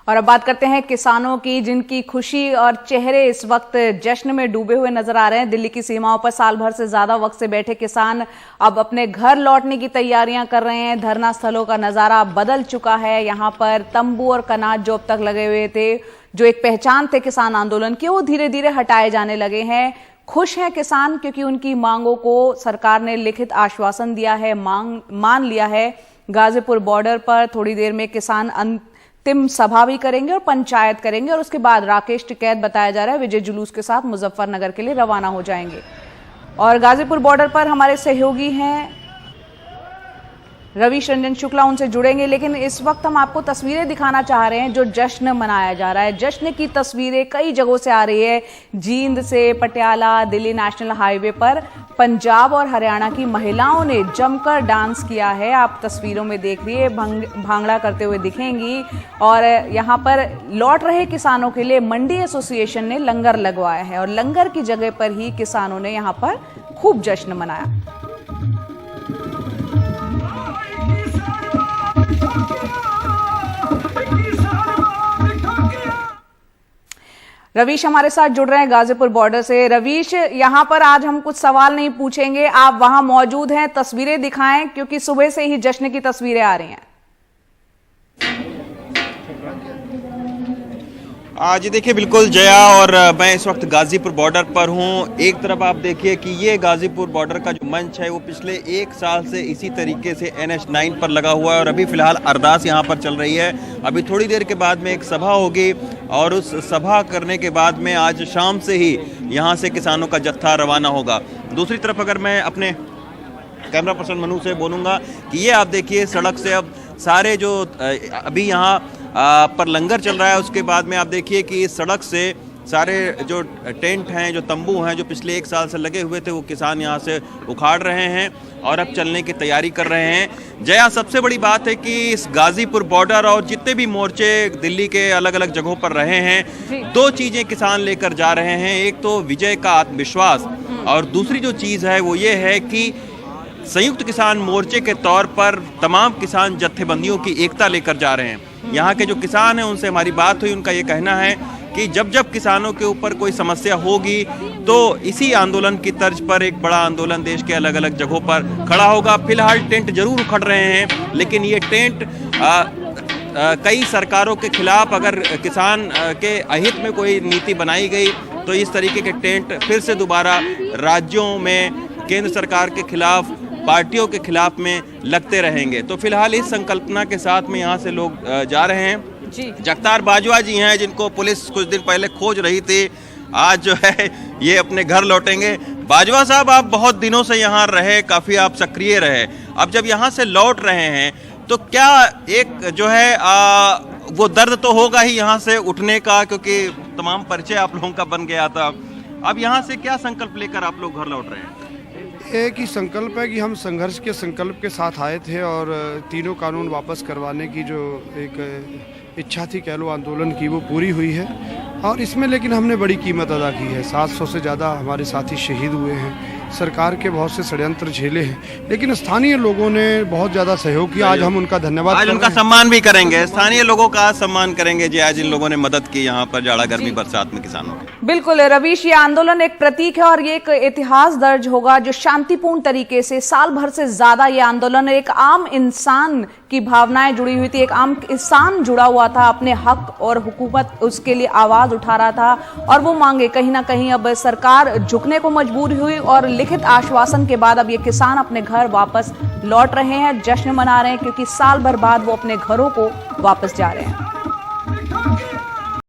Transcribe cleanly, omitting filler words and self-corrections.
और अब बात करते हैं किसानों की, जिनकी खुशी और चेहरे इस वक्त जश्न में डूबे हुए नजर आ रहे हैं। दिल्ली की सीमाओं पर साल भर से ज्यादा वक्त से बैठे किसान अब अपने घर लौटने की तैयारियां कर रहे हैं। धरना स्थलों का नजारा बदल चुका है। यहां पर तंबू और कनात जो अब तक लगे हुए थे, जो एक पहचान थे किसान आंदोलन की, वो धीरे धीरे हटाए जाने लगे हैं। खुश हैं किसान क्योंकि उनकी मांगों को सरकार ने लिखित आश्वासन दिया है, मान लिया है। गाजीपुर बॉर्डर पर थोड़ी देर में किसान अंतिम सभा भी करेंगे और पंचायत करेंगे और उसके बाद राकेश टिकैत बताया जा रहा है विजय जुलूस के साथ मुजफ्फरनगर के लिए रवाना हो जाएंगे। और गाजीपुर बॉर्डर पर हमारे सहयोगी हैं रवीश रंजन शुक्ला, उनसे जुड़ेंगे। लेकिन इस वक्त हम आपको तस्वीरें दिखाना चाह रहे हैं जो जश्न मनाया जा रहा है। जश्न की तस्वीरें कई जगहों से आ रही है। जींद से पटियाला, दिल्ली नेशनल हाईवे पर पंजाब और हरियाणा की महिलाओं ने जमकर डांस किया है। आप तस्वीरों में देख रही है, भांगड़ा करते हुए दिखेंगी। और यहाँ पर लौट रहे किसानों के लिए मंडी एसोसिएशन ने लंगर लगवाया है और लंगर की जगह पर ही किसानों ने यहाँ पर खूब जश्न मनाया। रवीश हमारे साथ जुड़ रहे हैं गाजीपुर बॉर्डर से। रवीश, यहां पर आज हम कुछ सवाल नहीं पूछेंगे, आप वहां मौजूद हैं, तस्वीरें दिखाएं क्योंकि सुबह से ही जश्न की तस्वीरें आ रही हैं। आज देखिए बिल्कुल जया, और मैं इस वक्त गाजीपुर बॉर्डर पर हूं। एक तरफ आप देखिए कि ये गाजीपुर बॉर्डर का जो मंच है वो पिछले 1 साल से इसी तरीके से NH9 पर लगा हुआ है और अभी फिलहाल अरदास यहां पर चल रही है। अभी थोड़ी देर के बाद में एक सभा होगी और उस सभा करने के बाद में आज शाम से ही यहाँ से किसानों का जत्था रवाना होगा। दूसरी तरफ अगर मैं अपने कैमरा पर्सन मनु से बोलूँगा कि ये आप देखिए सड़क से अब सारे जो अभी यहाँ पर लंगर चल रहा है, उसके बाद में आप देखिए कि इस सड़क से सारे जो टेंट हैं, जो तंबू हैं, जो पिछले 1 साल से लगे हुए थे, वो किसान यहाँ से उखाड़ रहे हैं और अब चलने की तैयारी कर रहे हैं। जया, सबसे बड़ी बात है कि इस गाजीपुर बॉर्डर और जितने भी मोर्चे दिल्ली के अलग अलग जगहों पर रहे हैं, 2 चीज़ें किसान लेकर जा रहे हैं। एक तो विजय का आत्मविश्वास और दूसरी जो चीज़ है वो ये है कि संयुक्त किसान मोर्चे के तौर पर तमाम किसान जत्थेबंदियों की एकता लेकर जा रहे हैं। यहाँ के जो किसान हैं उनसे हमारी बात हुई, उनका ये कहना है कि जब जब किसानों के ऊपर कोई समस्या होगी तो इसी आंदोलन की तर्ज पर एक बड़ा आंदोलन देश के अलग अलग जगहों पर खड़ा होगा। फिलहाल टेंट जरूर उखड़ रहे हैं, लेकिन ये टेंट कई सरकारों के खिलाफ, अगर किसान के अहित में कोई नीति बनाई गई तो इस तरीके के टेंट फिर से दोबारा राज्यों में केंद्र सरकार के खिलाफ, पार्टियों के खिलाफ में लगते रहेंगे। तो फिलहाल इस संकल्पना के साथ में यहाँ से लोग जा रहे हैं। जगतार बाजवा जी हैं, जिनको पुलिस कुछ दिन पहले खोज रही थी, आज जो है ये अपने घर लौटेंगे। बाजवा साहब, आप बहुत दिनों से यहाँ रहे, काफ़ी आप सक्रिय रहे, अब जब यहाँ से लौट रहे हैं तो क्या एक जो है वो दर्द तो होगा ही यहाँ से उठने का, क्योंकि तमाम परिचय आप लोगों का बन गया था। अब यहाँ से क्या संकल्प लेकर आप लोग घर लौट रहे हैं? एक ही संकल्प है कि हम संघर्ष के संकल्प के साथ आए थे और तीनों कानून वापस करवाने की जो एक इच्छा थी, कह लो आंदोलन की, वो पूरी हुई है। और इसमें लेकिन हमने बड़ी कीमत अदा की है। 700 से ज़्यादा हमारे साथी शहीद हुए हैं, सरकार के बहुत से षड्यंत्र झेले हैं, लेकिन स्थानीय लोगों ने बहुत ज़्यादा सहयोग किया। आज हम उनका धन्यवाद, आज उनका सम्मान भी करेंगे, स्थानीय लोगों का सम्मान करेंगे जी, आज इन लोगों ने मदद की यहाँ पर जाड़ा गर्मी बरसात में किसानों की। बिल्कुल रवीश, ये आंदोलन एक प्रतीक है और ये एक इतिहास दर्ज होगा जो शांतिपूर्ण तरीके से साल भर से ज्यादा ये आंदोलन एक आम इंसान की भावनाएं जुड़ी हुई थी। एक आम इंसान जुड़ा हुआ था, अपने हक और हुकूमत उसके लिए आवाज उठा रहा था और वो मांगे कहीं ना कहीं अब सरकार झुकने को मजबूर हुई और लिखित आश्वासन के बाद अब ये किसान अपने घर वापस लौट रहे हैं, जश्न मना रहे हैं क्योंकि साल भर बाद वो अपने घरों को वापस जा रहे हैं।